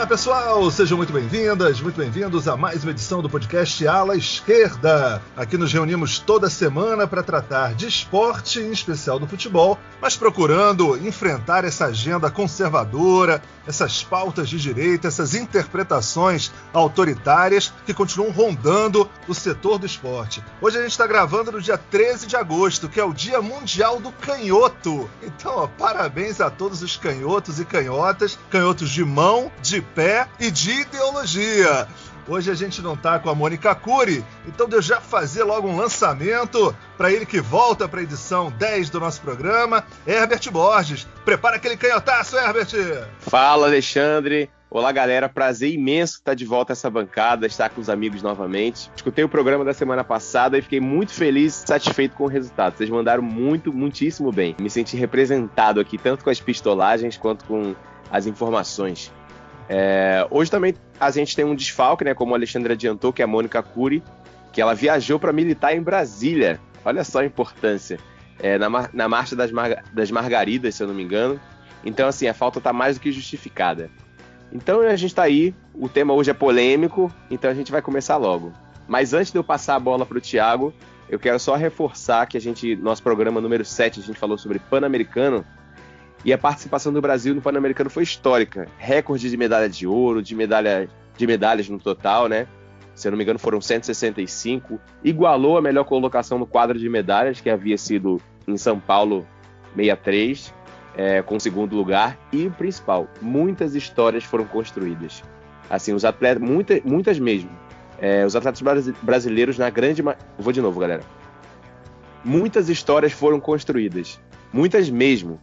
pessoal, sejam muito bem-vindas, muito bem-vindos a mais uma edição do podcast Ala Esquerda. Aqui nos reunimos toda semana para tratar de esporte, em especial do futebol, mas procurando enfrentar essa agenda conservadora, essas pautas de direita, essas interpretações autoritárias que continuam rondando o setor do esporte. Hoje a gente está gravando no dia 13 de agosto, que é o Dia Mundial do Canhoto. Então, parabéns a todos os canhotos e canhotas, canhotos de mão, de pé e de ideologia. Hoje a gente não tá com a Mônica Curi, então deixa eu já fazer logo um lançamento para ele que volta para a edição 10 do nosso programa, Herbert Borges. Prepara aquele canhotaço, Herbert! Fala, Alexandre! Olá, galera. Prazer imenso estar de volta a essa bancada, estar com os amigos novamente. Escutei o programa da semana passada e fiquei muito feliz e satisfeito com o resultado. Vocês mandaram muitíssimo bem. Me senti representado aqui, tanto com as pistolagens quanto com as informações. Hoje também a gente tem um desfalque, né, como o Alexandre adiantou, que é a Mônica Curi, que ela viajou para militar em Brasília. Olha só a importância. Na Marcha das Margaridas, se eu não me engano. Então, assim, a falta está mais do que justificada. Então a gente está aí, o tema hoje é polêmico, então a gente vai começar logo. Mas antes de eu passar a bola para o Thiago, eu quero só reforçar que nosso programa número 7, a gente falou sobre Pan-Americano, e a participação do Brasil no Pan-Americano foi histórica. Recorde de medalha de ouro, de medalhas no total, né? Se eu não me engano foram 165. Igualou a melhor colocação no quadro de medalhas, que havia sido em São Paulo 63, com o segundo lugar. E o principal, muitas histórias foram construídas. Assim, os atletas, muitas mesmo. Os atletas brasileiros na grande... Vou de novo, galera. Muitas histórias foram construídas. Muitas mesmo.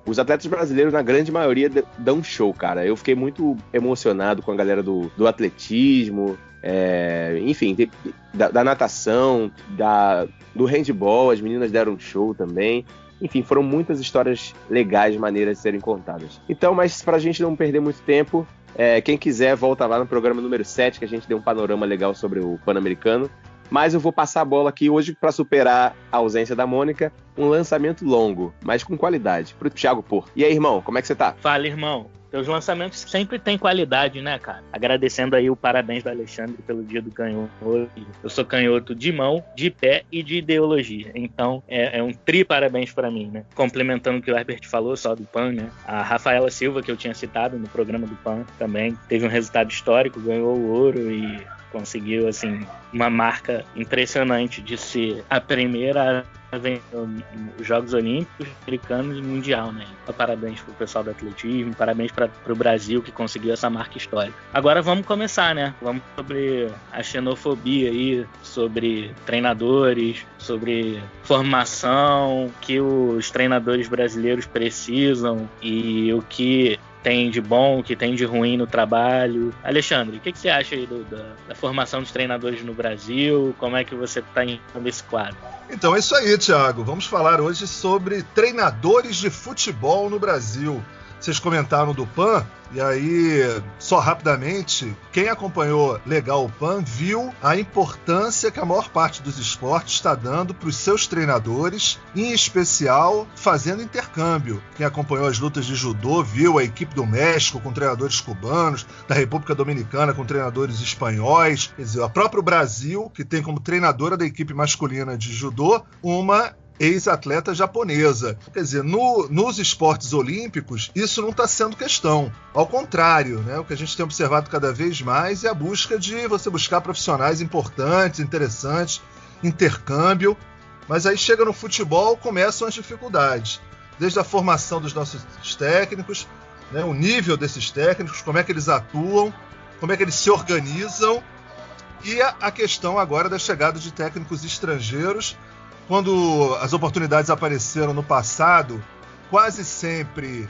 Os atletas brasileiros, na grande maioria, dão um show, cara. Eu fiquei muito emocionado com a galera do atletismo, enfim, da natação, do handball. As meninas deram um show também. Enfim, foram muitas histórias legais, maneiras de serem contadas. Então, mas pra gente não perder muito tempo, quem quiser volta lá no programa número 7, que a gente deu um panorama legal sobre o Pan-Americano. Mas eu vou passar a bola aqui hoje para superar a ausência da Mônica, um lançamento longo, mas com qualidade, pro Thiago Porto. E aí, irmão, como é que você tá? Fala, irmão. Teus lançamentos sempre têm qualidade, né, cara? Agradecendo aí o parabéns do Alexandre pelo dia do canhoto. Eu sou canhoto de mão, de pé e de ideologia. Então, é um parabéns pra mim, né? Complementando o que o Herbert falou, só do PAN, né? A Rafaela Silva, que eu tinha citado no programa do PAN, também teve um resultado histórico, ganhou o ouro e conseguiu, assim, uma marca impressionante de ser a primeira a vencer os Jogos Olímpicos, Americanos e Mundial, né? Parabéns pro pessoal do atletismo, parabéns pro Brasil que conseguiu essa marca histórica. Agora vamos começar, né? Vamos sobre a xenofobia aí, sobre treinadores, sobre formação, que os treinadores brasileiros precisam e o que tem de bom, o que tem de ruim no trabalho. Alexandre, o que você acha aí da formação dos treinadores no Brasil? Como é que você está entrando esse quadro? Então é isso aí, Thiago. Vamos falar hoje sobre treinadores de futebol no Brasil. Vocês comentaram do PAN, e aí, só rapidamente, quem acompanhou legal o PAN viu a importância que a maior parte dos esportes está dando para os seus treinadores, em especial fazendo intercâmbio. Quem acompanhou as lutas de judô viu a equipe do México com treinadores cubanos, da República Dominicana com treinadores espanhóis, quer dizer, o próprio Brasil, que tem como treinadora da equipe masculina de judô uma ex-atleta japonesa. Quer dizer, nos esportes olímpicos, isso não está sendo questão. Ao contrário, né? O que a gente tem observado cada vez mais é a busca de você buscar profissionais importantes, interessantes, intercâmbio. Mas aí chega no futebol, começam as dificuldades. Desde a formação dos nossos técnicos, né? O nível desses técnicos, como é que eles atuam, como é que eles se organizam, e a questão agora da chegada de técnicos estrangeiros. Quando as oportunidades apareceram no passado, quase sempre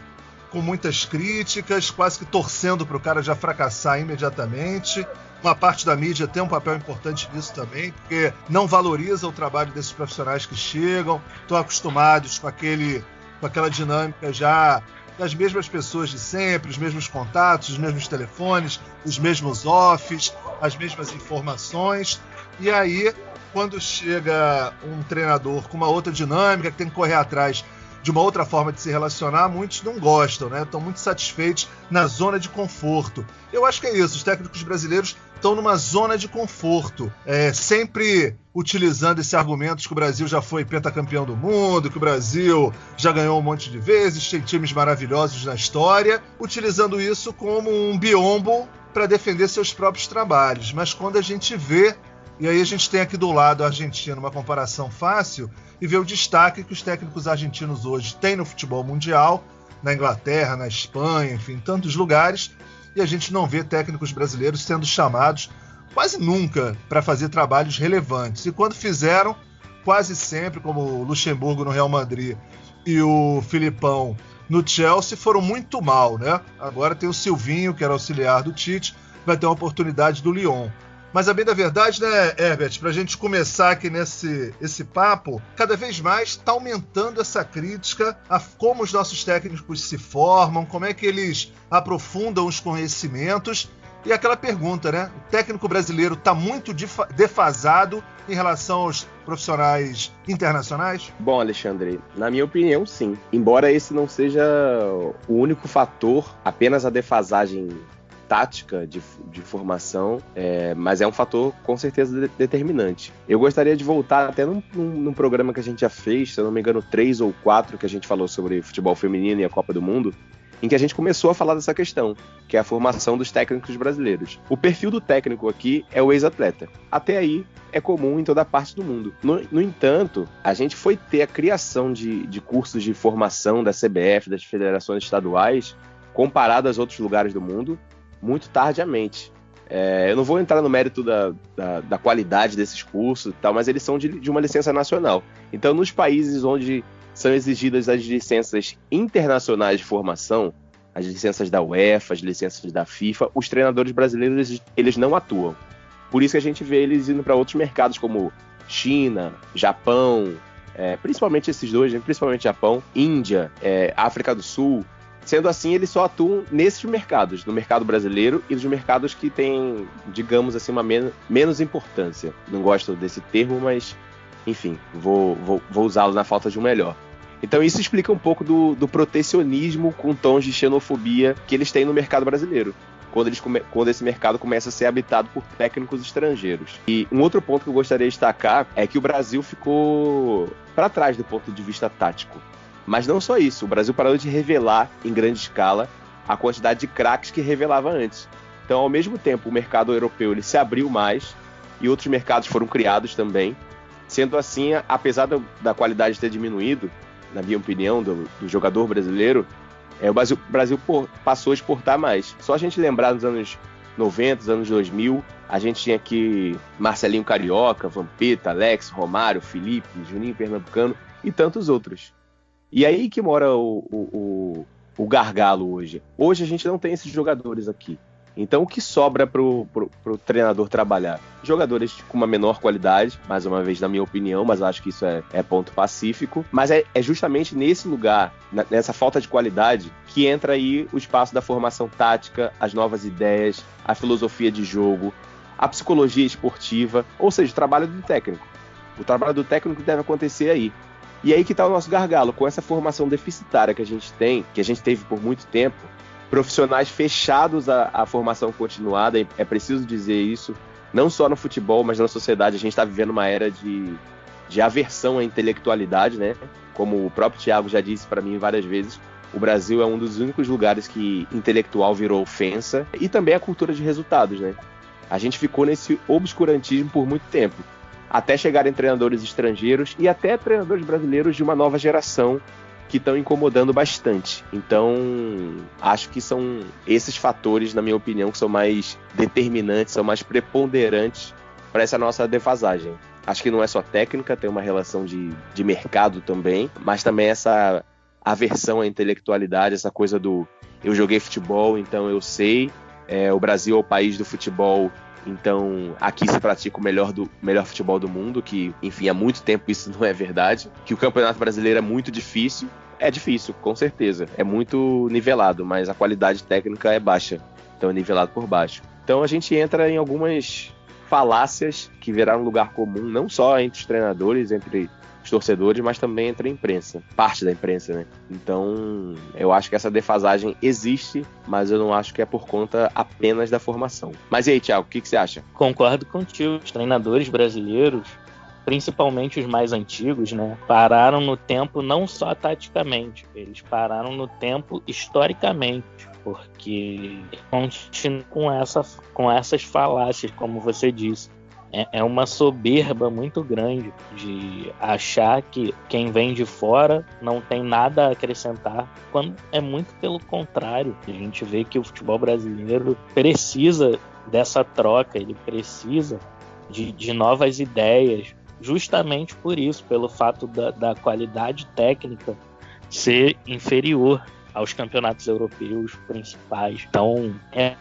com muitas críticas, quase que torcendo para o cara já fracassar imediatamente. Uma parte da mídia tem um papel importante nisso também, porque não valoriza o trabalho desses profissionais que chegam, estão acostumados com aquela dinâmica já das mesmas pessoas de sempre, os mesmos contatos, os mesmos telefones, os mesmos offs, as mesmas informações. E aí, quando chega um treinador com uma outra dinâmica, que tem que correr atrás de uma outra forma de se relacionar, muitos não gostam, né? Estão muito satisfeitos na zona de conforto. Eu acho que é isso, os técnicos brasileiros estão numa zona de conforto, sempre utilizando esse argumento de que o Brasil já foi pentacampeão do mundo, que o Brasil já ganhou um monte de vezes, tem times maravilhosos na história, utilizando isso como um biombo para defender seus próprios trabalhos. Mas quando a gente vê, e aí a gente tem aqui do lado a Argentina, uma comparação fácil, e vê o destaque que os técnicos argentinos hoje têm no futebol mundial, na Inglaterra, na Espanha, enfim, em tantos lugares, e a gente não vê técnicos brasileiros sendo chamados quase nunca para fazer trabalhos relevantes. E quando fizeram, quase sempre, como o Luxemburgo no Real Madrid e o Filipão no Chelsea, foram muito mal, né? Agora tem o Silvinho, que era auxiliar do Tite, vai ter uma oportunidade do Lyon. Mas a bem da verdade, né, Herbert, para a gente começar aqui esse papo, cada vez mais está aumentando essa crítica a como os nossos técnicos se formam, como é que eles aprofundam os conhecimentos. E aquela pergunta, né? O técnico brasileiro está muito defasado em relação aos profissionais internacionais? Bom, Alexandre, na minha opinião, sim. Embora esse não seja o único fator, apenas a defasagem tática de formação, mas é um fator com certeza determinante. Eu gostaria de voltar até num programa que a gente já fez, se eu não me engano 3 ou 4, que a gente falou sobre futebol feminino e a Copa do Mundo, em que a gente começou a falar dessa questão, que é a formação dos técnicos brasileiros. O perfil do técnico aqui é o ex-atleta. Até aí é comum em toda parte do mundo. No entanto, a gente foi ter a criação de cursos de formação da CBF, das federações estaduais, comparado aos outros lugares do mundo, muito tardiamente. Eu não vou entrar no mérito da qualidade desses cursos e tal, mas eles são de uma licença nacional. Então, nos países onde são exigidas as licenças internacionais de formação, as licenças da UEFA, as licenças da FIFA, os treinadores brasileiros eles não atuam. Por isso que a gente vê eles indo para outros mercados como China, Japão, principalmente esses dois, principalmente Japão, Índia, África do Sul. Sendo assim, eles só atuam nesses mercados, no mercado brasileiro e nos mercados que têm, digamos assim, uma menos importância. Não gosto desse termo, mas, enfim, vou usá-lo na falta de um melhor. Então isso explica um pouco do protecionismo com tons de xenofobia que eles têm no mercado brasileiro, quando esse mercado começa a ser habitado por técnicos estrangeiros. E um outro ponto que eu gostaria de destacar é que o Brasil ficou para trás do ponto de vista tático. Mas não só isso, o Brasil parou de revelar em grande escala a quantidade de craques que revelava antes. Então, ao mesmo tempo, o mercado europeu ele se abriu mais e outros mercados foram criados também. Sendo assim, apesar da qualidade ter diminuído, na minha opinião, do jogador brasileiro, o Brasil passou a exportar mais. Só a gente lembrar nos anos 90, nos anos 2000, a gente tinha aqui Marcelinho Carioca, Vampeta, Alex, Romário, Felipe, Juninho Pernambucano e tantos outros. E aí que mora o gargalo hoje. Hoje a gente não tem esses jogadores aqui. Então o que sobra pro treinador trabalhar? Jogadores com uma menor qualidade, mais uma vez na minha opinião, mas acho que isso é ponto pacífico. Mas é justamente nesse lugar, nessa falta de qualidade, que entra aí o espaço da formação tática, as novas ideias, a filosofia de jogo, a psicologia esportiva, ou seja, o trabalho do técnico. O trabalho do técnico deve acontecer aí. E aí que está o nosso gargalo, com essa formação deficitária que a gente tem, que a gente teve por muito tempo, profissionais fechados à formação continuada, é preciso dizer isso, não só no futebol, mas na sociedade. A gente está vivendo uma era de aversão à intelectualidade, né? Como o próprio Thiago já disse para mim várias vezes, o Brasil é um dos únicos lugares que intelectual virou ofensa, e também a cultura de resultados, né? A gente ficou nesse obscurantismo por muito tempo, até chegarem treinadores estrangeiros e até treinadores brasileiros de uma nova geração que estão incomodando bastante. Então, acho que são esses fatores, na minha opinião, que são mais determinantes, são mais preponderantes para essa nossa defasagem. Acho que não é só técnica, tem uma relação de mercado também, mas também essa aversão à intelectualidade, essa coisa do eu joguei futebol, então eu sei, o Brasil é o país do futebol, então aqui se pratica o melhor futebol do mundo, que, enfim, há muito tempo isso não é verdade, que o Campeonato Brasileiro é muito difícil. É difícil, com certeza, é muito nivelado, mas a qualidade técnica é baixa, então é nivelado por baixo. Então a gente entra em algumas falácias que viraram lugar comum, não só entre os treinadores, entre os torcedores, mas também entre a imprensa, parte da imprensa, né? Então, eu acho que essa defasagem existe, mas eu não acho que é por conta apenas da formação. Mas e aí, Thiago, o que você acha? Concordo contigo. Os treinadores brasileiros, principalmente os mais antigos, né, pararam no tempo não só taticamente, eles pararam no tempo historicamente, porque continuam com essas falácias, como você disse. É uma soberba muito grande de achar que quem vem de fora não tem nada a acrescentar, quando é muito pelo contrário. A gente vê que o futebol brasileiro precisa dessa troca, ele precisa de novas ideias, justamente por isso, pelo fato da qualidade técnica ser inferior aos campeonatos europeus principais. Então,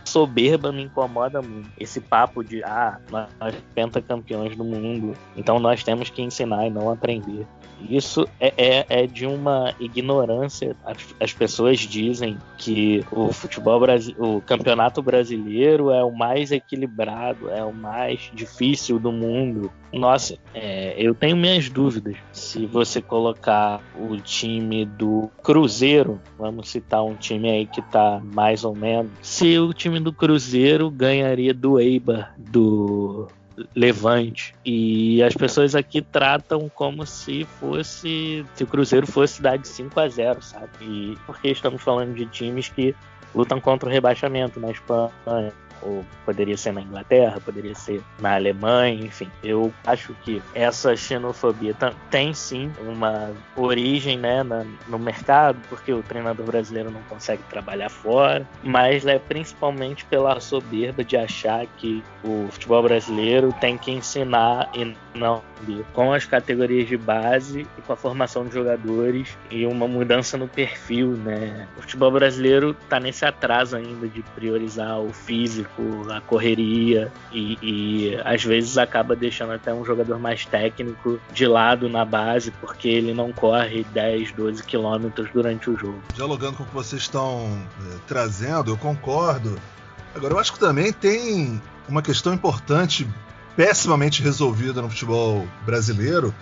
soberba me incomoda muito. Esse papo de, nós pentacampeões do mundo, então nós temos que ensinar e não aprender. Isso é de uma ignorância. As pessoas dizem que o campeonato brasileiro é o mais equilibrado, é o mais difícil do mundo. Nossa, eu tenho minhas dúvidas. Se você colocar o time do Cruzeiro, vamos citar um time aí que tá mais ou menos, se o time do Cruzeiro ganharia do Eibar, do Levante, e as pessoas aqui tratam como se o Cruzeiro fosse dar de 5-0, sabe? E porque estamos falando de times que lutam contra o rebaixamento na Espanha, ou poderia ser na Inglaterra, poderia ser na Alemanha, enfim. Eu acho que essa xenofobia tem sim uma origem, né, no mercado, porque o treinador brasileiro não consegue trabalhar fora, mas é principalmente pela soberba de achar que o futebol brasileiro tem que ensinar e não com as categorias de base e com a formação de jogadores e uma mudança no perfil, né? O futebol brasileiro está nesse atraso ainda de priorizar o físico, a correria e às vezes acaba deixando até um jogador mais técnico de lado na base porque ele não corre 10, 12 quilômetros durante o jogo. Dialogando com o que vocês estão trazendo, eu concordo. Agora, eu acho que também tem uma questão importante, pessimamente resolvida no futebol brasileiro,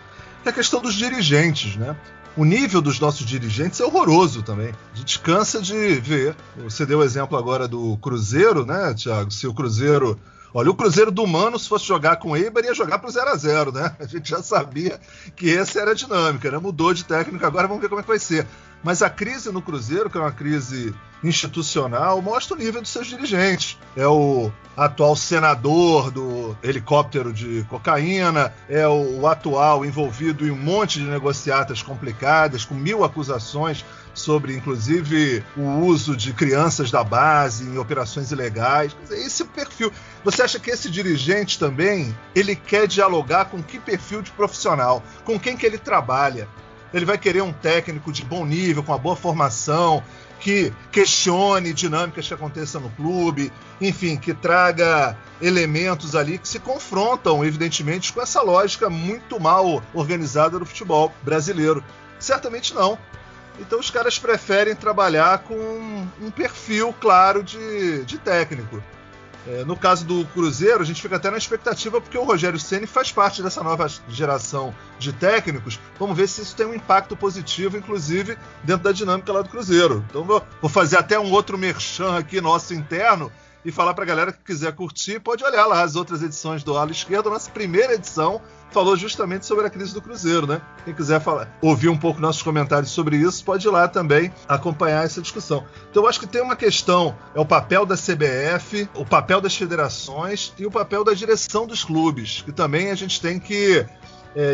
que é a questão dos dirigentes, né? O nível dos nossos dirigentes é horroroso também. A gente cansa de ver. Você deu o exemplo agora do Cruzeiro, né, Thiago? Se o Cruzeiro... Olha, o Cruzeiro do Mano, se fosse jogar com o Eibar, ia jogar pro 0-0, né? A gente já sabia que essa era a dinâmica, né? Mudou de técnico, agora vamos ver como é que vai ser. Mas a crise no Cruzeiro, que é uma crise institucional, mostra o nível dos seus dirigentes. É o atual senador do helicóptero de cocaína, é o atual envolvido em um monte de negociatas complicadas, com 1000 acusações sobre, inclusive, o uso de crianças da base em operações ilegais. Esse perfil... Você acha que esse dirigente também, ele quer dialogar com que perfil de profissional? Com quem que ele trabalha? Ele vai querer um técnico de bom nível, com uma boa formação, que questione dinâmicas que aconteçam no clube, enfim, que traga elementos ali que se confrontam, evidentemente, com essa lógica muito mal organizada do futebol brasileiro? Certamente não. Então os caras preferem trabalhar com um perfil claro de técnico. No caso do Cruzeiro, a gente fica até na expectativa porque o Rogério Ceni faz parte dessa nova geração de técnicos. Vamos ver se isso tem um impacto positivo, inclusive, dentro da dinâmica lá do Cruzeiro. Então vou fazer até um outro merchan aqui nosso interno e falar pra galera que quiser curtir, pode olhar lá as outras edições do Ala Esquerda. Nossa primeira edição falou justamente sobre a crise do Cruzeiro, né? Quem quiser ouvir um pouco nossos comentários sobre isso, pode ir lá também acompanhar essa discussão. Então eu acho que tem uma questão, é o papel da CBF, o papel das federações e o papel da direção dos clubes, que também a gente tem que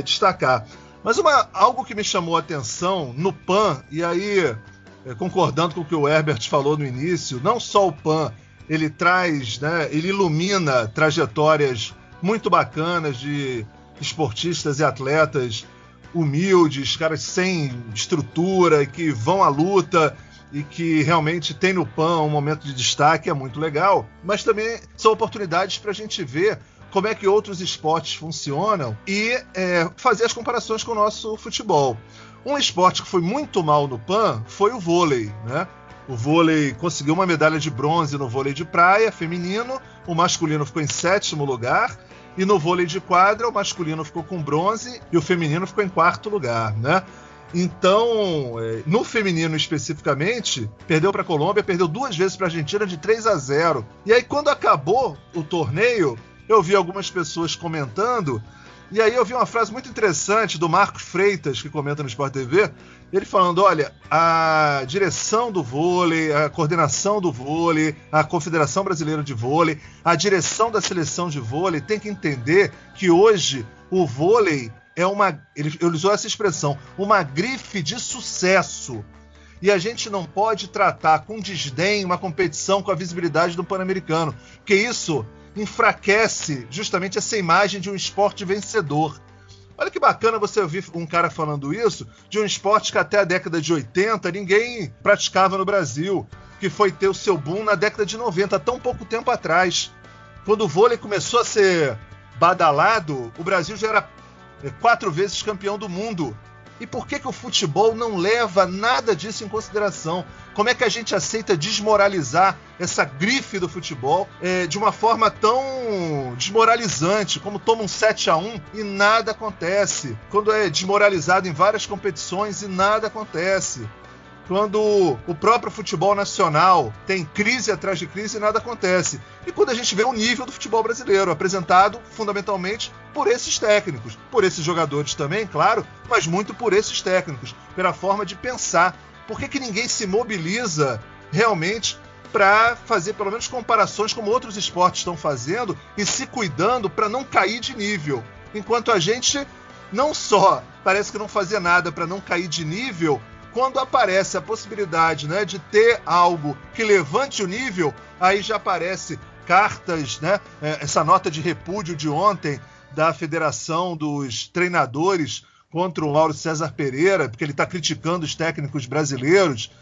destacar. Mas algo que me chamou a atenção no PAN, e aí concordando com o que o Herbert falou no início, não só o PAN, ele traz, né, ele ilumina trajetórias muito bacanas de esportistas e atletas humildes, caras sem estrutura, que vão à luta e que realmente tem no PAN um momento de destaque, é muito legal. Mas também são oportunidades para a gente ver como é que outros esportes funcionam e fazer as comparações com o nosso futebol. Um esporte que foi muito mal no PAN foi o vôlei, né? O vôlei conseguiu uma medalha de bronze no vôlei de praia feminino, o masculino ficou em 7º lugar, E no vôlei de quadra, o masculino ficou com bronze e o feminino ficou em quarto lugar, né? Então, no feminino especificamente, perdeu para a Colômbia, perdeu 2 vezes para a Argentina de 3-0. E aí, quando acabou o torneio, eu vi algumas pessoas comentando, e aí eu vi uma frase muito interessante do Marcos Freitas, que comenta no Sport TV, ele falando, olha, a direção do vôlei, a coordenação do vôlei, a Confederação Brasileira de Vôlei, a direção da seleção de vôlei tem que entender que hoje o vôlei é ele usou essa expressão, uma grife de sucesso. E a gente não pode tratar com desdém uma competição com a visibilidade do Pan-Americano, porque isso enfraquece justamente essa imagem de um esporte vencedor. Olha que bacana você ouvir um cara falando isso de um esporte que até a década de 80 ninguém praticava no Brasil, que foi ter o seu boom na década de 90, há tão pouco tempo atrás. Quando o vôlei começou a ser badalado, o Brasil já era 4 vezes campeão do mundo. E por que o futebol não leva nada disso em consideração? Como é que a gente aceita desmoralizar essa grife do futebol de uma forma tão desmoralizante, como toma um 7-1 e nada acontece? Quando é desmoralizado em várias competições e nada acontece? Quando o próprio futebol nacional tem crise atrás de crise e nada acontece. E quando a gente vê o nível do futebol brasileiro, apresentado fundamentalmente por esses técnicos, por esses jogadores também, claro, mas muito por esses técnicos, pela forma de pensar. Por que ninguém se mobiliza realmente para fazer pelo menos comparações como outros esportes estão fazendo e se cuidando para não cair de nível? Enquanto a gente não só parece que não fazia nada para não cair de nível, quando aparece a possibilidade, né, de ter algo que levante o nível, aí já aparece cartas, né, essa nota de repúdio de ontem da Federação dos Treinadores contra o Mauro César Pereira, porque ele está criticando os técnicos brasileiros.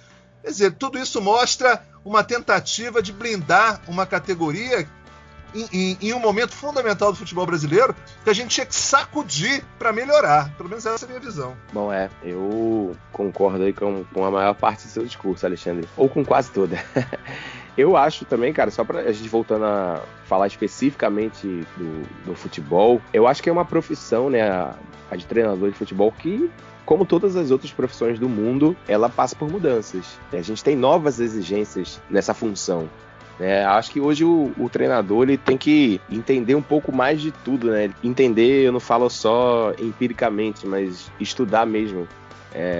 Quer dizer, tudo isso mostra uma tentativa de blindar uma categoria em um momento fundamental do futebol brasileiro que a gente tinha que sacudir para melhorar. Pelo menos essa é a minha visão. Bom, eu concordo aí com a maior parte do seu discurso, Alexandre. Ou com quase toda. Eu acho também, cara, só pra a gente voltando a falar especificamente do futebol, eu acho que é uma profissão, né, a de treinador de futebol que, como todas as outras profissões do mundo, ela passa por mudanças. A gente tem novas exigências nessa função. Acho que hoje o treinador ele tem que entender um pouco mais de tudo, né? Entender, eu não falo só empiricamente, mas estudar mesmo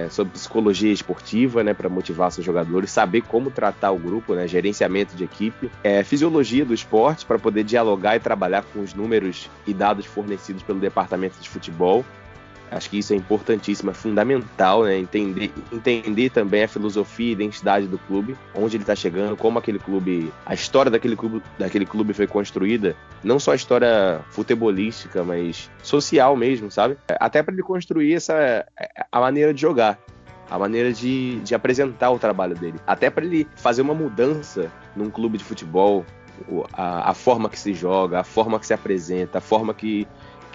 sobre psicologia esportiva, né, para motivar seus jogadores, saber como tratar o grupo, né, gerenciamento de equipe, fisiologia do esporte para poder dialogar e trabalhar com os números e dados fornecidos pelo departamento de futebol. Acho que isso é importantíssimo, é fundamental, né? Entender também a filosofia e identidade do clube, onde ele está chegando, como aquele clube, a história daquele clube foi construída, não só a história futebolística, mas social mesmo, sabe? Até para ele construir a maneira de jogar, a maneira de apresentar o trabalho dele, até para ele fazer uma mudança num clube de futebol, a forma que se joga, a forma que se apresenta, a forma que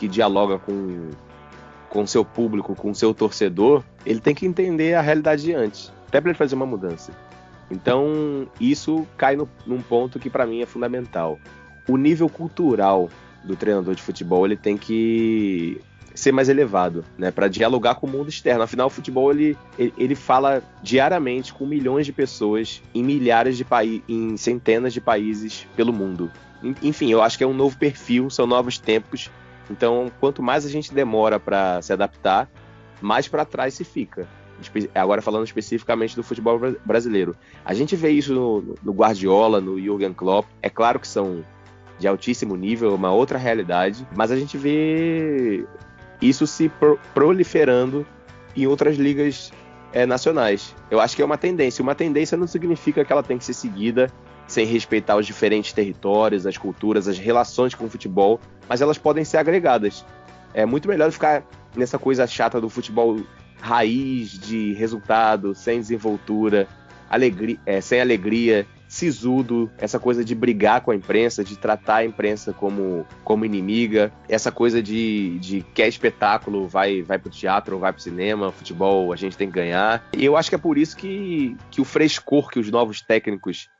dialoga com seu público, com seu torcedor, ele tem que entender a realidade de antes, até para ele fazer uma mudança. Então, isso cai num ponto que para mim é fundamental. O nível cultural do treinador de futebol, ele tem que ser mais elevado, né, para dialogar com o mundo externo. Afinal, o futebol ele fala diariamente com milhões de pessoas em centenas de países pelo mundo. Enfim, eu acho que é um novo perfil, são novos tempos. Então, quanto mais a gente demora para se adaptar, mais para trás se fica. Agora falando especificamente do futebol brasileiro. A gente vê isso no Guardiola, no Jürgen Klopp. É claro que são de altíssimo nível, uma outra realidade, mas a gente vê isso se proliferando em outras ligas nacionais. Eu acho que é uma tendência. Uma tendência não significa que ela tem que ser seguida sem respeitar os diferentes territórios, as culturas, as relações com o futebol, mas elas podem ser agregadas. É muito melhor ficar nessa coisa chata do futebol raiz, de resultado, sem desenvoltura, sem alegria, sisudo, essa coisa de brigar com a imprensa, de tratar a imprensa como inimiga, essa coisa de quer espetáculo, vai pro teatro ou vai pro cinema, futebol a gente tem que ganhar. E eu acho que é por isso que o frescor que os novos técnicos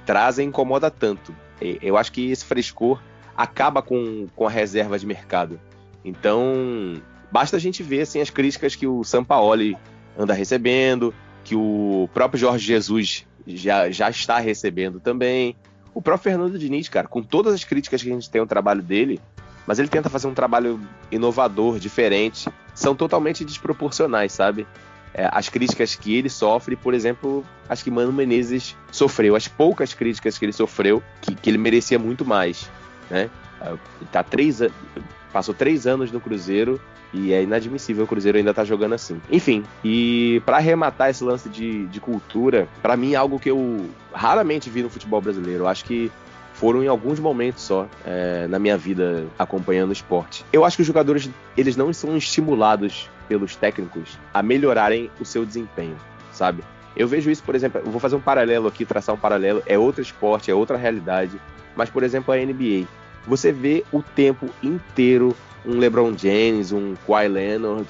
trazem incomoda tanto. Eu acho que esse frescor acaba com a reserva de mercado. Então, basta a gente ver assim, as críticas que o Sampaoli anda recebendo, que o próprio Jorge Jesus já está recebendo também. O próprio Fernando Diniz, cara, com todas as críticas que a gente tem ao trabalho dele, mas ele tenta fazer um trabalho inovador, diferente, são totalmente desproporcionais, sabe? As críticas que ele sofre, por exemplo, as que Mano Menezes sofreu, as poucas críticas que ele sofreu, que ele merecia muito mais, né? Passou 3 anos no Cruzeiro e é inadmissível o Cruzeiro ainda tá jogando assim. Enfim, e para arrematar esse lance de cultura, para mim é algo que eu raramente vi no futebol brasileiro. Eu acho que foram em alguns momentos só na minha vida acompanhando o esporte. Eu acho que os jogadores, eles não são estimulados pelos técnicos a melhorarem o seu desempenho, sabe? Eu vejo isso, por exemplo, eu vou fazer um paralelo aqui, traçar um paralelo, é outro esporte, é outra realidade, mas, por exemplo, a NBA. Você vê o tempo inteiro um LeBron James, um Kawhi Leonard,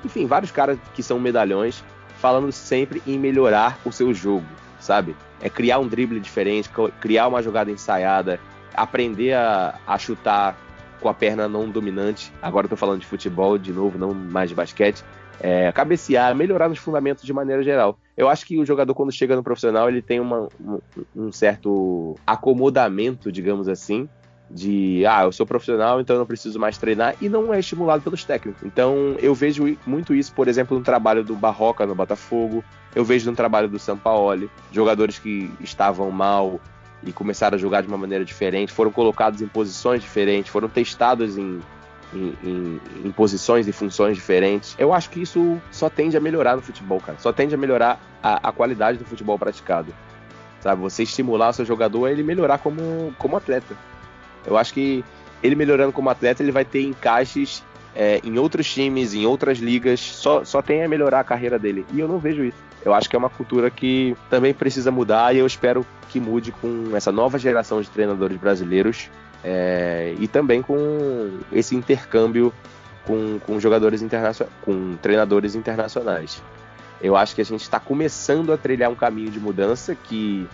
enfim, vários caras que são medalhões, falando sempre em melhorar o seu jogo, sabe? Criar um drible diferente, criar uma jogada ensaiada, aprender a chutar com a perna não dominante. Agora eu tô falando de futebol, de novo, não mais de basquete. Cabecear, melhorar nos fundamentos de maneira geral. Eu acho que o jogador, quando chega no profissional, ele tem um certo acomodamento, digamos assim, de, eu sou profissional, então eu não preciso mais treinar, e não é estimulado pelos técnicos. Então eu vejo muito isso, por exemplo, no trabalho do Barroca no Botafogo, eu vejo no trabalho do Sampaoli, jogadores que estavam mal e começaram a jogar de uma maneira diferente, foram colocados em posições diferentes, foram testados em posições e funções diferentes. Eu acho que isso só tende a melhorar no futebol, cara. Só tende a melhorar a qualidade do futebol praticado. Sabe? Você estimular o seu jogador a ele melhorar como atleta. Eu acho que ele melhorando como atleta, ele vai ter encaixes em outros times, em outras ligas. Só tem a melhorar a carreira dele. E eu não vejo isso. Eu acho que é uma cultura que também precisa mudar, e eu espero que mude com essa nova geração de treinadores brasileiros, e também com esse intercâmbio com jogadores com treinadores internacionais. Eu acho que a gente está começando a trilhar um caminho de mudança que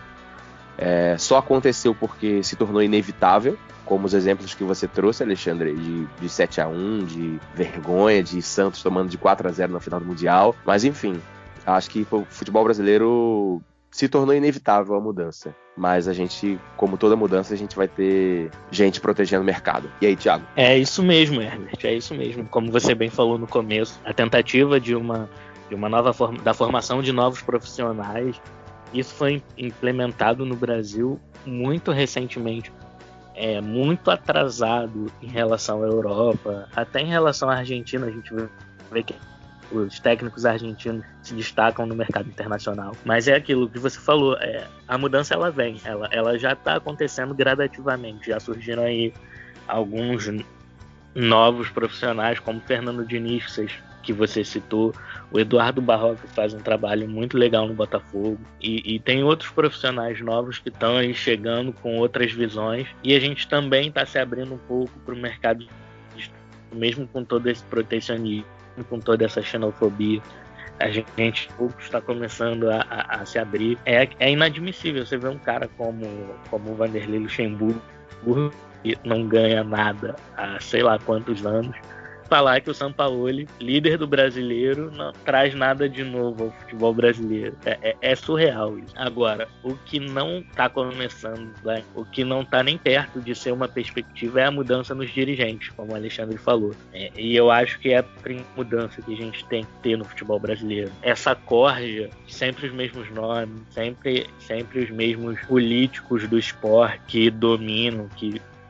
só aconteceu porque se tornou inevitável, como os exemplos que você trouxe, Alexandre, de 7-1, de vergonha, de Santos tomando de 4-0 na final do Mundial. Mas enfim, acho que o futebol brasileiro se tornou inevitável a mudança. Mas a gente, como toda mudança, a gente vai ter gente protegendo o mercado. E aí, Thiago? É isso mesmo, Herbert, é isso mesmo. Como você bem falou no começo, a tentativa de uma nova da formação de novos profissionais, isso foi implementado no Brasil muito recentemente. Muito atrasado em relação à Europa, até em relação à Argentina. A gente vê que os técnicos argentinos se destacam no mercado internacional. Mas é aquilo que você falou, a mudança ela vem, ela já está acontecendo gradativamente. Já surgiram aí alguns novos profissionais, como Fernando Diniz, que você citou, o Eduardo Barroca faz um trabalho muito legal no Botafogo, e tem outros profissionais novos que estão aí chegando com outras visões, e a gente também está se abrindo um pouco para o mercado, mesmo com todo esse protecionismo, com toda essa xenofobia. A gente está começando a se abrir. É inadmissível você ver um cara como o Vanderlei Luxemburgo, que não ganha nada há sei lá quantos anos, falar que o Sampaoli, líder do brasileiro, não traz nada de novo ao futebol brasileiro. É surreal isso. Agora, o que não está começando, o que não está nem perto de ser uma perspectiva, é a mudança nos dirigentes, como o Alexandre falou. E eu acho que é a mudança que a gente tem que ter no futebol brasileiro. Essa corja, sempre os mesmos nomes, sempre os mesmos políticos do esporte que dominam,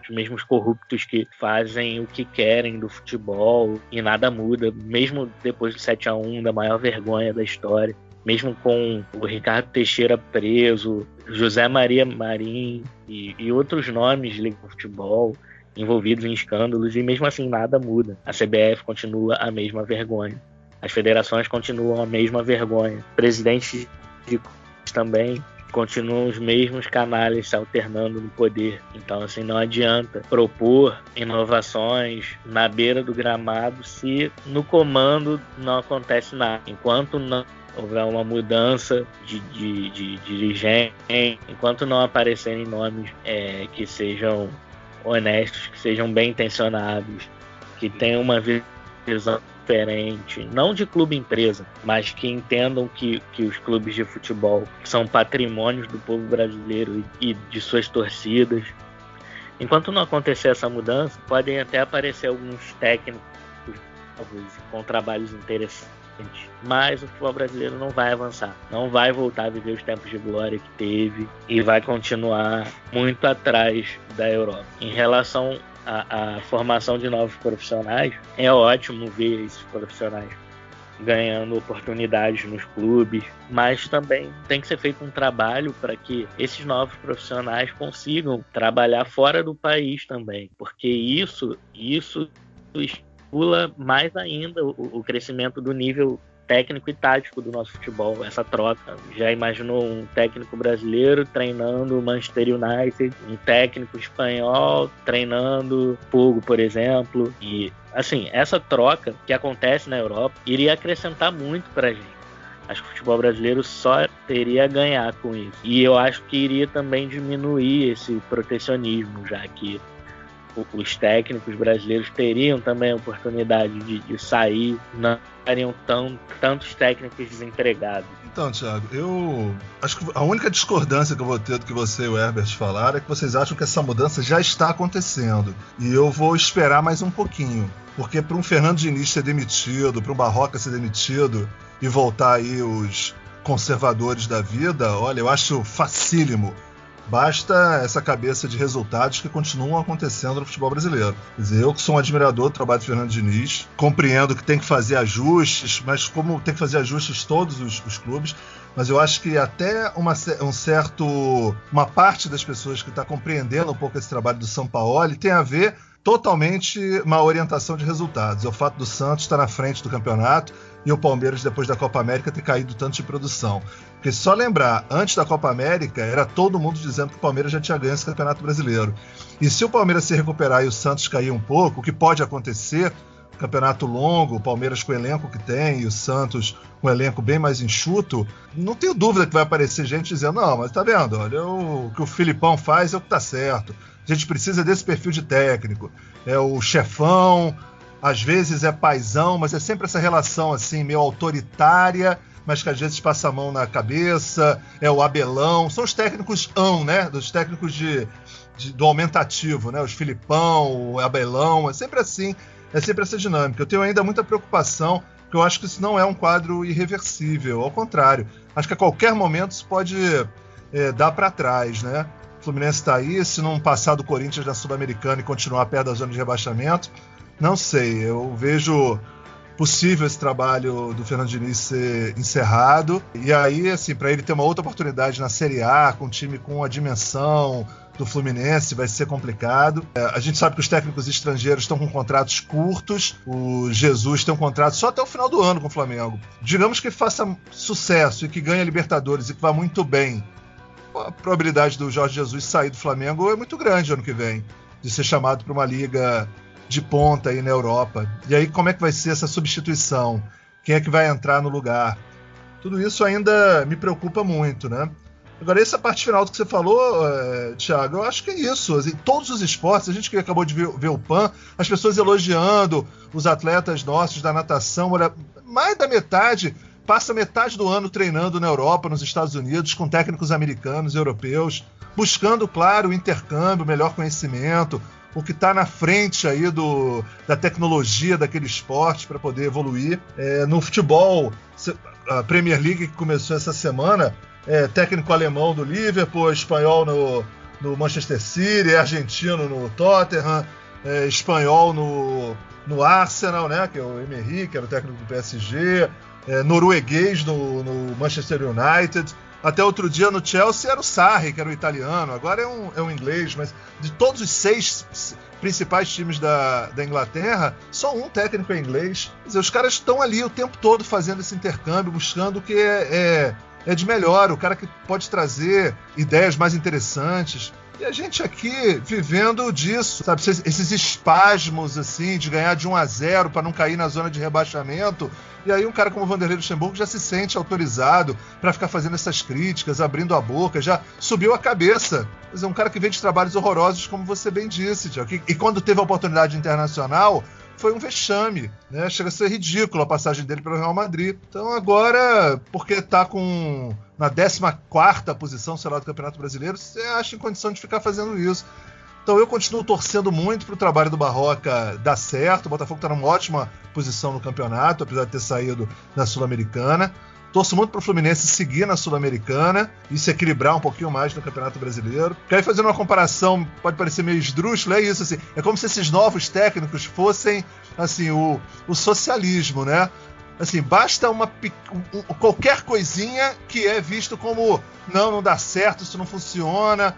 os mesmos corruptos que fazem o que querem do futebol e nada muda, mesmo depois do 7-1, da maior vergonha da história, mesmo com o Ricardo Teixeira preso, José Maria Marim e outros nomes ligados ao futebol envolvidos em escândalos, e mesmo assim nada muda. A CBF continua a mesma vergonha, as federações continuam a mesma vergonha, presidentes de também continuam os mesmos canalhas se alternando no poder. Então, assim, não adianta propor inovações na beira do gramado se no comando não acontece nada. Enquanto não houver uma mudança de dirigente, enquanto não aparecerem nomes que sejam honestos, que sejam bem intencionados, que tenham uma visão diferente, não de clube-empresa, mas que entendam que os clubes de futebol são patrimônios do povo brasileiro e de suas torcidas. Enquanto não acontecer essa mudança, podem até aparecer alguns técnicos novos com trabalhos interessantes, mas o futebol brasileiro não vai avançar, não vai voltar a viver os tempos de glória que teve e vai continuar muito atrás da Europa. Em relação à formação de novos profissionais, é ótimo ver esses profissionais ganhando oportunidades nos clubes, mas também tem que ser feito um trabalho para que esses novos profissionais consigam trabalhar fora do país também, porque isso estimula mais ainda o crescimento do nível técnico e tático do nosso futebol, essa troca. Já imaginou um técnico brasileiro treinando o Manchester United, um técnico espanhol treinando Fogo, por exemplo? E, assim, essa troca que acontece na Europa iria acrescentar muito pra gente. Acho que o futebol brasileiro só teria a ganhar com isso. E eu acho que iria também diminuir esse protecionismo, já que os técnicos brasileiros teriam também a oportunidade de sair, não teriam tantos técnicos desempregados. Então, Thiago, eu acho que a única discordância que eu vou ter do que você e o Herbert falaram é que vocês acham que essa mudança já está acontecendo. E eu vou esperar mais um pouquinho. Porque para um Fernando Diniz ser demitido, para um Barroca ser demitido e voltar aí os conservadores da vida, olha, eu acho facílimo. Basta essa cabeça de resultados que continuam acontecendo no futebol brasileiro. Quer dizer, eu que sou um admirador do trabalho de Fernando Diniz, compreendo que tem que fazer ajustes, mas como tem que fazer ajustes todos os clubes, mas eu acho que até uma parte das pessoas que está compreendendo um pouco esse trabalho do Sampaoli tem a ver totalmente uma orientação de resultados. É o fato do Santos estar na frente do campeonato e o Palmeiras, depois da Copa América, ter caído tanto de produção. Porque só lembrar, antes da Copa América, era todo mundo dizendo que o Palmeiras já tinha ganho esse Campeonato Brasileiro. E se o Palmeiras se recuperar e o Santos cair um pouco, o que pode acontecer, campeonato longo, o Palmeiras com o elenco que tem e o Santos com um elenco bem mais enxuto, não tenho dúvida que vai aparecer gente dizendo, não, mas tá vendo, olha, o que o Filipão faz é o que tá certo. A gente precisa desse perfil de técnico. É o chefão, às vezes é paizão, mas é sempre essa relação assim, meio autoritária, mas que às vezes passa a mão na cabeça, é o Abelão, são os técnicos né? Dos técnicos do aumentativo, né? Os Filipão, o Abelão, é sempre assim, é sempre essa dinâmica. Eu tenho ainda muita preocupação, porque eu acho que isso não é um quadro irreversível, ao contrário, acho que a qualquer momento isso pode dar para trás, né? O Fluminense está aí, se não passar do Corinthians na Sul-Americana e continuar perto da zona de rebaixamento, não sei, eu vejo possível esse trabalho do Fernando Diniz ser encerrado, e aí, assim, para ele ter uma outra oportunidade na Série A, com um time com a dimensão do Fluminense, vai ser complicado. A gente sabe que os técnicos estrangeiros estão com contratos curtos, o Jesus tem um contrato só até o final do ano com o Flamengo. Digamos que faça sucesso e que ganhe a Libertadores e que vá muito bem, a probabilidade do Jorge Jesus sair do Flamengo é muito grande ano que vem, de ser chamado para uma liga de ponta aí na Europa. E aí como é que vai ser essa substituição? Quem é que vai entrar no lugar? Tudo isso ainda me preocupa muito, né? Agora, essa parte final do que você falou, Thiago, eu acho que é isso. Assim, todos os esportes, a gente que acabou de ver o PAN, as pessoas elogiando os atletas nossos da natação, olha, mais da metade passa metade do ano treinando na Europa, nos Estados Unidos, com técnicos americanos e europeus, buscando, claro, o intercâmbio, o melhor conhecimento, o que está na frente aí da tecnologia daquele esporte para poder evoluir. No futebol, a Premier League que começou essa semana, técnico alemão do Liverpool, espanhol no Manchester City, argentino no Tottenham, espanhol no Arsenal, né, que é o Emery, que era o técnico do PSG, norueguês no Manchester United. Até outro dia no Chelsea era o Sarri, que era o italiano, agora é um inglês, mas de todos os 6 principais times da Inglaterra, só um técnico é inglês. Quer dizer, os caras estão ali o tempo todo fazendo esse intercâmbio, buscando o que é é de melhor, o cara que pode trazer ideias mais interessantes. E a gente aqui vivendo disso, sabe? Esses espasmos, assim, de ganhar de 1-0 para não cair na zona de rebaixamento. E aí um cara como o Vanderlei Luxemburgo já se sente autorizado para ficar fazendo essas críticas, abrindo a boca, já subiu a cabeça. Quer dizer, um cara que vem de trabalhos horrorosos, como você bem disse, Tiago. E quando teve a oportunidade internacional, foi um vexame, né? Chega a ser ridículo a passagem dele pelo Real Madrid. Então agora, porque está na 14ª posição, sei lá, do Campeonato Brasileiro, você acha em condição de ficar fazendo isso. Então eu continuo torcendo muito para o trabalho do Barroca dar certo. O Botafogo está numa ótima posição no campeonato, apesar de ter saído da Sul-Americana. Torço muito para o Fluminense seguir na Sul-Americana e se equilibrar um pouquinho mais no Campeonato Brasileiro. Porque aí, fazendo uma comparação, pode parecer meio esdrúxulo, é isso, assim, é como se esses novos técnicos fossem assim, o socialismo, né? Assim, basta qualquer coisinha que é visto como não dá certo, isso não funciona,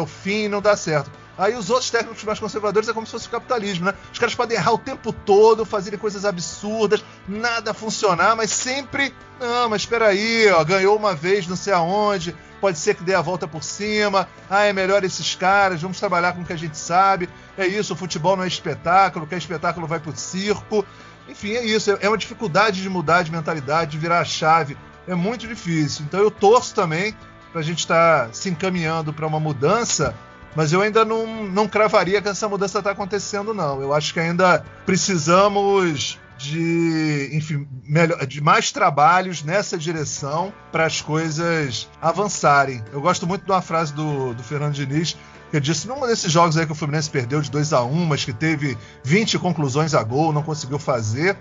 o fim não dá certo. Aí os outros técnicos mais conservadores é como se fosse o capitalismo, né? Os caras podem errar o tempo todo, fazerem coisas absurdas, nada funcionar, mas sempre... Não, mas espera aí, ó, ganhou uma vez não sei aonde, pode ser que dê a volta por cima, é melhor esses caras, vamos trabalhar com o que a gente sabe, é isso, o futebol não é espetáculo, que é espetáculo vai pro circo. Enfim, é isso, é uma dificuldade de mudar de mentalidade, de virar a chave, é muito difícil. Então eu torço também pra gente estar se encaminhando para uma mudança, mas eu ainda não cravaria que essa mudança está acontecendo, não. Eu acho que ainda precisamos de mais trabalhos nessa direção para as coisas avançarem. Eu gosto muito de uma frase do Fernando Diniz, que ele disse, num desses jogos aí que o Fluminense perdeu de 2-1, mas que teve 20 conclusões a gol, não conseguiu fazer.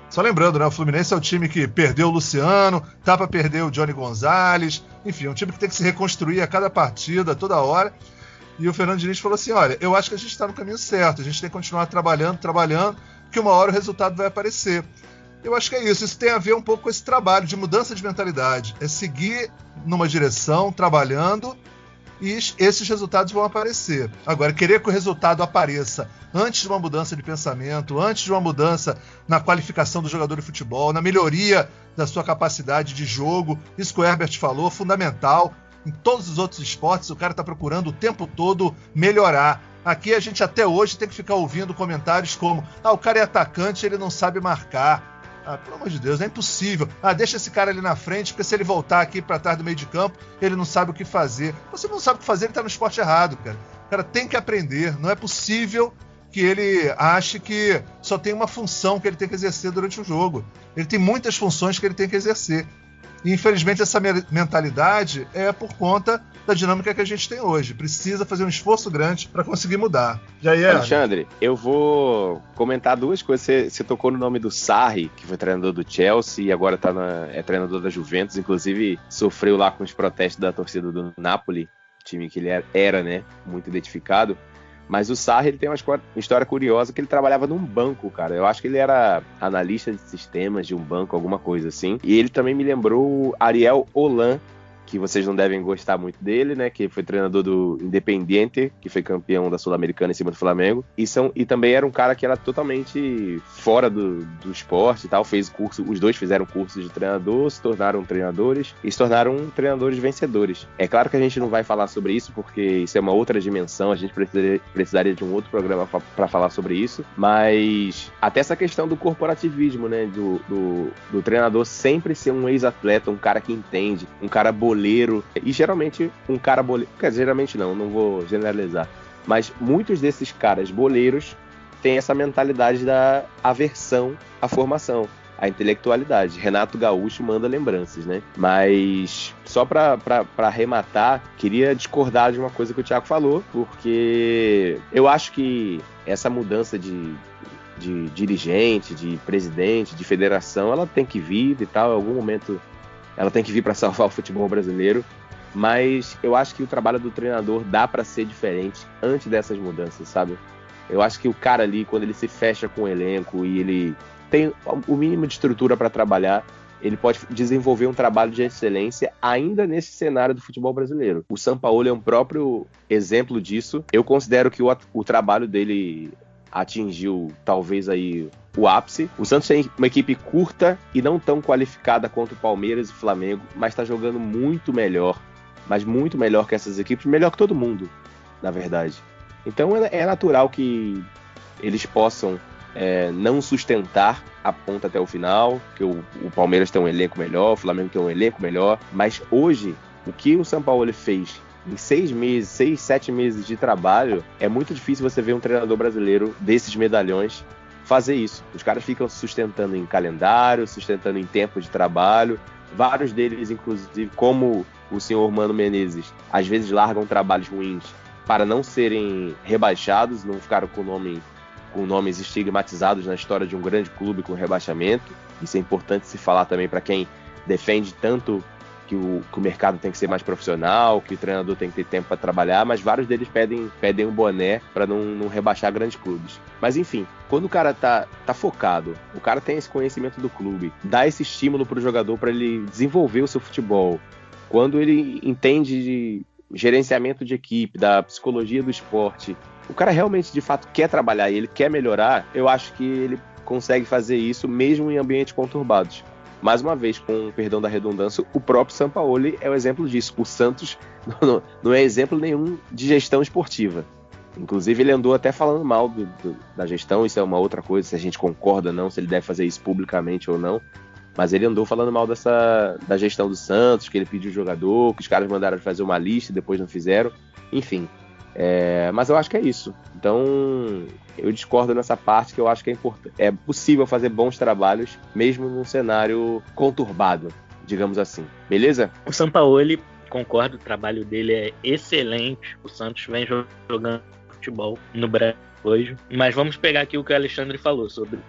Só lembrando, né, o Fluminense é o time que perdeu o Luciano, tá para perder o Johnny Gonzalez, enfim, é um time que tem que se reconstruir a cada partida, toda hora. E o Fernando Diniz falou assim, olha, eu acho que a gente está no caminho certo, a gente tem que continuar trabalhando, que uma hora o resultado vai aparecer. Eu acho que é isso tem a ver um pouco com esse trabalho de mudança de mentalidade, é seguir numa direção, trabalhando, e esses resultados vão aparecer. Agora, querer que o resultado apareça antes de uma mudança de pensamento, antes de uma mudança na qualificação do jogador de futebol, na melhoria da sua capacidade de jogo, isso que o Herbert falou, fundamental. Em todos os outros esportes, o cara está procurando o tempo todo melhorar. Aqui a gente até hoje tem que ficar ouvindo comentários como o cara é atacante, ele não sabe marcar. Pelo amor de Deus, é impossível. Deixa esse cara ali na frente, porque se ele voltar aqui para trás do meio de campo, ele não sabe o que fazer. Você não sabe o que fazer, ele está no esporte errado, cara. O cara tem que aprender. Não é possível que ele ache que só tem uma função que ele tem que exercer durante o jogo. Ele tem muitas funções que ele tem que exercer. E, infelizmente, essa mentalidade é por conta da dinâmica que a gente tem hoje. Precisa fazer um esforço grande para conseguir mudar. Alexandre, eu vou comentar duas coisas. Você tocou no nome do Sarri, que foi treinador do Chelsea e agora é treinador da Juventus. Inclusive, sofreu lá com os protestos da torcida do Napoli, time que ele era, né, muito identificado. Mas o Sarri, ele tem uma história curiosa, que ele trabalhava num banco, cara. Eu acho que ele era analista de sistemas de um banco, alguma coisa assim. E ele também me lembrou o Ariel Holan, que vocês não devem gostar muito dele, né? Que foi treinador do Independiente, que foi campeão da Sul-Americana em cima do Flamengo. E também era um cara que era totalmente fora do esporte e tal. Fez curso, os dois fizeram curso de treinador, se tornaram treinadores e se tornaram treinadores vencedores. É claro que a gente não vai falar sobre isso, porque isso é uma outra dimensão. A gente precisaria de um outro programa para falar sobre isso. Mas até essa questão do corporativismo, né? Do treinador sempre ser um ex-atleta, um cara que entende, um cara boleiro. E geralmente um cara boleiro... Geralmente não vou generalizar. Mas muitos desses caras boleiros têm essa mentalidade da aversão à formação, à intelectualidade. Renato Gaúcho manda lembranças, né? Mas só para arrematar, queria discordar de uma coisa que o Thiago falou, porque eu acho que essa mudança de dirigente, de presidente, de federação, ela tem que vir e tal, em algum momento ela tem que vir para salvar o futebol brasileiro, mas eu acho que o trabalho do treinador dá para ser diferente antes dessas mudanças, sabe? Eu acho que o cara ali, quando ele se fecha com o elenco e ele tem o mínimo de estrutura para trabalhar, ele pode desenvolver um trabalho de excelência ainda nesse cenário do futebol brasileiro. O Sampaoli é um próprio exemplo disso. Eu considero que o trabalho dele atingiu talvez aí o ápice. O Santos tem uma equipe curta e não tão qualificada quanto o Palmeiras e o Flamengo, mas está jogando muito melhor. Mas muito melhor que essas equipes, melhor que todo mundo, na verdade. Então é natural que eles possam não sustentar a ponta até o final, que o Palmeiras tem um elenco melhor, o Flamengo tem um elenco melhor, mas hoje, o que o Sampaoli fez em 6, 7 meses de trabalho, é muito difícil você ver um treinador brasileiro desses medalhões fazer isso. Os caras ficam sustentando em calendário, sustentando em tempo de trabalho, vários deles, inclusive, como o senhor Mano Menezes, às vezes largam trabalhos ruins para não serem rebaixados, não ficaram com nomes estigmatizados na história de um grande clube com rebaixamento. Isso é importante se falar também para quem defende tanto que o mercado tem que ser mais profissional, que o treinador tem que ter tempo para trabalhar, mas vários deles pedem um boné para não rebaixar grandes clubes. Mas enfim, quando o cara tá focado, o cara tem esse conhecimento do clube, dá esse estímulo para o jogador para ele desenvolver o seu futebol, quando ele entende de gerenciamento de equipe, da psicologia do esporte, o cara realmente de fato quer trabalhar e ele quer melhorar, eu acho que ele consegue fazer isso mesmo em ambientes conturbados. Mais uma vez, com perdão da redundância, o próprio Sampaoli é o exemplo disso. O Santos não é exemplo nenhum de gestão esportiva. Inclusive, ele andou até falando mal da gestão, isso é uma outra coisa, se a gente concorda ou não, se ele deve fazer isso publicamente ou não. Mas ele andou falando mal da gestão do Santos, que ele pediu jogador, que os caras mandaram fazer uma lista e depois não fizeram. Enfim, mas eu acho que é isso. Então, eu discordo nessa parte, que eu acho que é importante. É possível fazer bons trabalhos, mesmo num cenário conturbado, digamos assim. Beleza? O Sampaoli, concordo, o trabalho dele é excelente. O Santos vem jogando futebol no Brasil hoje. Mas vamos pegar aqui o que o Alexandre falou sobre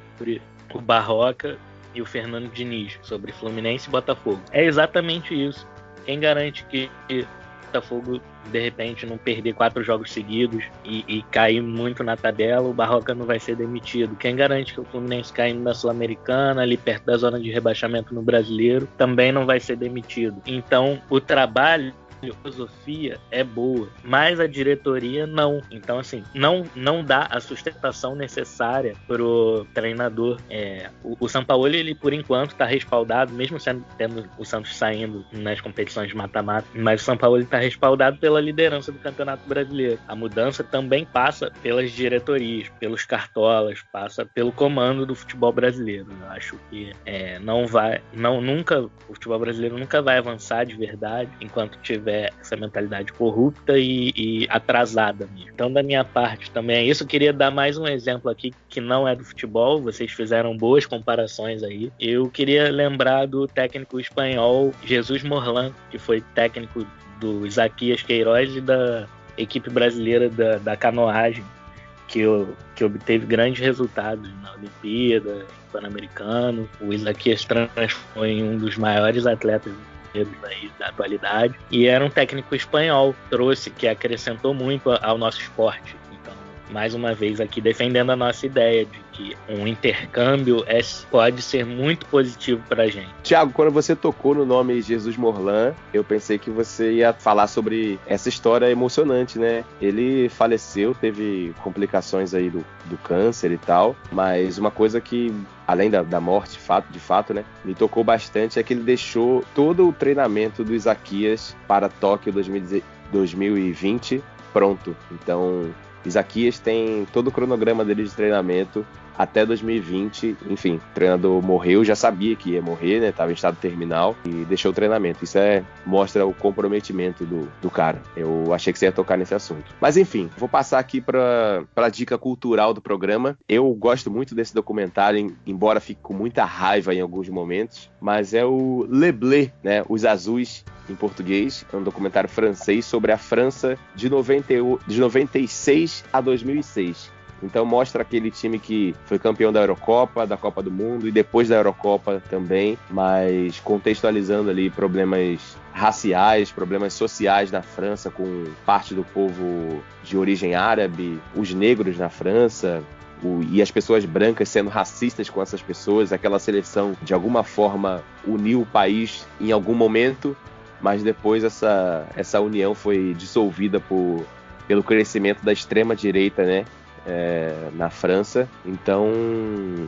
o Barroca e o Fernando Diniz, sobre Fluminense e Botafogo. É exatamente isso. Quem garante que Botafogo, de repente, não perder 4 jogos seguidos e cair muito na tabela, o Barroca não vai ser demitido? Quem garante que o Fluminense caindo na Sul-Americana, ali perto da zona de rebaixamento no Brasileiro, também não vai ser demitido? Então, o trabalho, a filosofia é boa, mas a diretoria não. Então, assim, não dá a sustentação necessária pro treinador. O Sampaoli, ele por enquanto está respaldado, mesmo tendo o Santos saindo nas competições de mata-mata, mas o Sampaoli está respaldado pela liderança do Campeonato Brasileiro. A mudança também passa pelas diretorias, pelos cartolas, passa pelo comando do futebol brasileiro. Eu acho que o futebol brasileiro nunca vai avançar de verdade enquanto tiver essa mentalidade corrupta e atrasada mesmo. Então, da minha parte também é isso. Eu queria dar mais um exemplo aqui que não é do futebol. Vocês fizeram boas comparações aí. Eu queria lembrar do técnico espanhol Jesus Morlan, que foi técnico do Isaquias Queiroz e da equipe brasileira da canoagem, que obteve grandes resultados na Olimpíada, no Pan-Americano. O Isaquias transformou em um dos maiores atletas aí da atualidade, e era um técnico espanhol, que acrescentou muito ao nosso esporte. Então, mais uma vez aqui defendendo a nossa ideia de que um intercâmbio pode ser muito positivo pra gente. Thiago, quando você tocou no nome Jesus Morlan, eu pensei que você ia falar sobre essa história emocionante, né? Ele faleceu, teve complicações aí do câncer e tal, mas uma coisa que, além da morte, de fato, né, me tocou bastante é que ele deixou todo o treinamento do Isaquias para Tóquio 2020 pronto. Então, Isaquias tem todo o cronograma dele de treinamento até 2020, enfim, o treinador morreu, já sabia que ia morrer, né? Tava em estado terminal e deixou o treinamento. Isso mostra o comprometimento do cara. Eu achei que você ia tocar nesse assunto. Mas enfim, vou passar aqui para a dica cultural do programa. Eu gosto muito desse documentário, embora fique com muita raiva em alguns momentos, mas é o Le Bleu, né? Os Azuis, em português. É um documentário francês sobre a França de 96 a 2006. Então mostra aquele time que foi campeão da Eurocopa, da Copa do Mundo e depois da Eurocopa também, mas contextualizando ali problemas raciais, problemas sociais na França, com parte do povo de origem árabe, os negros na França, e as pessoas brancas sendo racistas com essas pessoas. Aquela seleção de alguma forma uniu o país em algum momento, mas depois essa união foi dissolvida pelo crescimento da extrema-direita, né? na França. Então,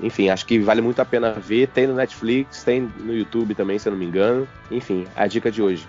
enfim, acho que vale muito a pena ver. Tem no Netflix, tem no YouTube também, se eu não me engano. Enfim, a dica de hoje.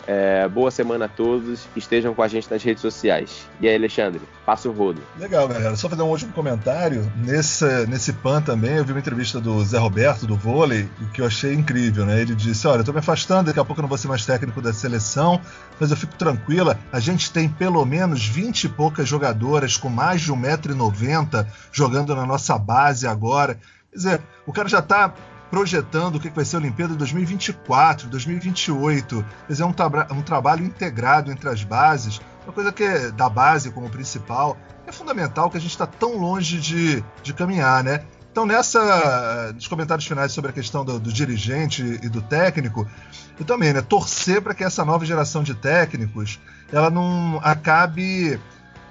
Boa semana a todos, estejam com a gente nas redes sociais. E aí, Alexandre, passa o rodo. Legal, galera. Só fazer um último comentário. Nesse PAN também, eu vi uma entrevista do Zé Roberto, do vôlei, o que eu achei incrível, né? Ele disse, olha, eu tô me afastando, daqui a pouco eu não vou ser mais técnico da seleção, mas eu fico tranquila, a gente tem pelo menos 20 e poucas jogadoras com mais de 1,90m jogando na nossa base agora. Quer dizer, o cara já está projetando o que vai ser a Olimpíada de 2024, 2028. Quer dizer, um trabalho integrado entre as bases, uma coisa que é da base como principal. É fundamental, que a gente está tão longe de caminhar, né? Então, nos comentários finais sobre a questão do dirigente e do técnico, eu também, né, torcer para que essa nova geração de técnicos ela não acabe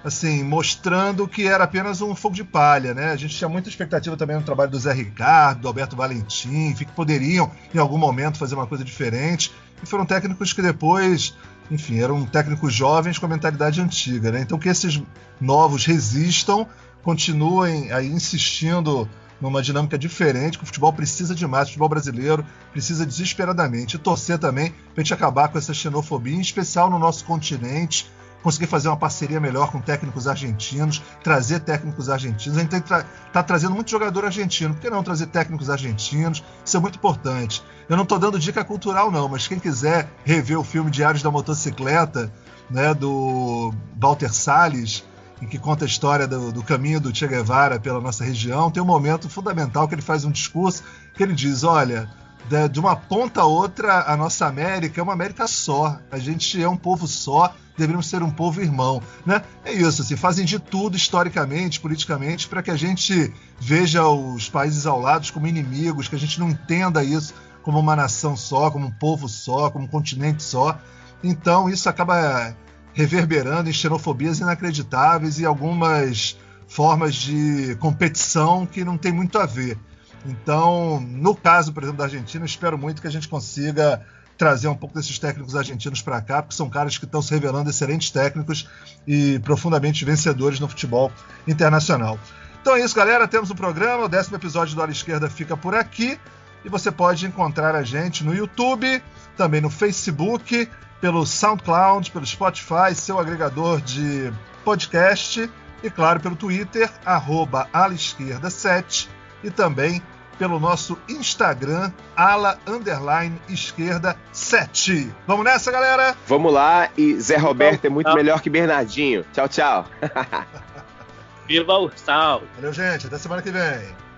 assim, mostrando que era apenas um fogo de palha, né? A gente tinha muita expectativa também no trabalho do Zé Ricardo, do Alberto Valentim, que poderiam, em algum momento, fazer uma coisa diferente, e foram técnicos que depois, enfim, eram técnicos jovens com a mentalidade antiga, né? Então que esses novos resistam, continuem aí insistindo numa dinâmica diferente, que o futebol precisa demais, o futebol brasileiro precisa desesperadamente, e torcer também para a gente acabar com essa xenofobia, em especial no nosso continente, conseguir fazer uma parceria melhor com técnicos argentinos, trazer técnicos argentinos. A gente está trazendo muito jogador argentino, por que não trazer técnicos argentinos? Isso é muito importante. Eu não estou dando dica cultural não, mas quem quiser rever o filme Diários da Motocicleta, né, do Walter Salles, em que conta a história do caminho do Che Guevara pela nossa região, tem um momento fundamental que ele faz um discurso que ele diz, olha, de uma ponta a outra, a nossa América é uma América só, a gente é um povo só, deveríamos ser um povo irmão, né? É isso, assim, fazem de tudo historicamente, politicamente, para que a gente veja os países ao lado como inimigos, que a gente não entenda isso como uma nação só, como um povo só, como um continente só. Então isso acaba reverberando em xenofobias inacreditáveis e algumas formas de competição que não tem muito a ver. Então, no caso, por exemplo, da Argentina, eu espero muito que a gente consiga trazer um pouco desses técnicos argentinos para cá, porque são caras que estão se revelando excelentes técnicos e profundamente vencedores no futebol internacional. Então é isso, galera. Temos o programa. O 10º episódio do Ala Esquerda fica por aqui. E você pode encontrar a gente no YouTube, também no Facebook, pelo SoundCloud, pelo Spotify, seu agregador de podcast, e claro, pelo Twitter, @alaesquerda7, e também pelo nosso Instagram, ala_esquerda7. Vamos nessa, galera? Vamos lá, e Zé Roberto é muito melhor que Bernardinho. Tchau, tchau. Viva o Sal! Valeu, gente. Até semana que vem.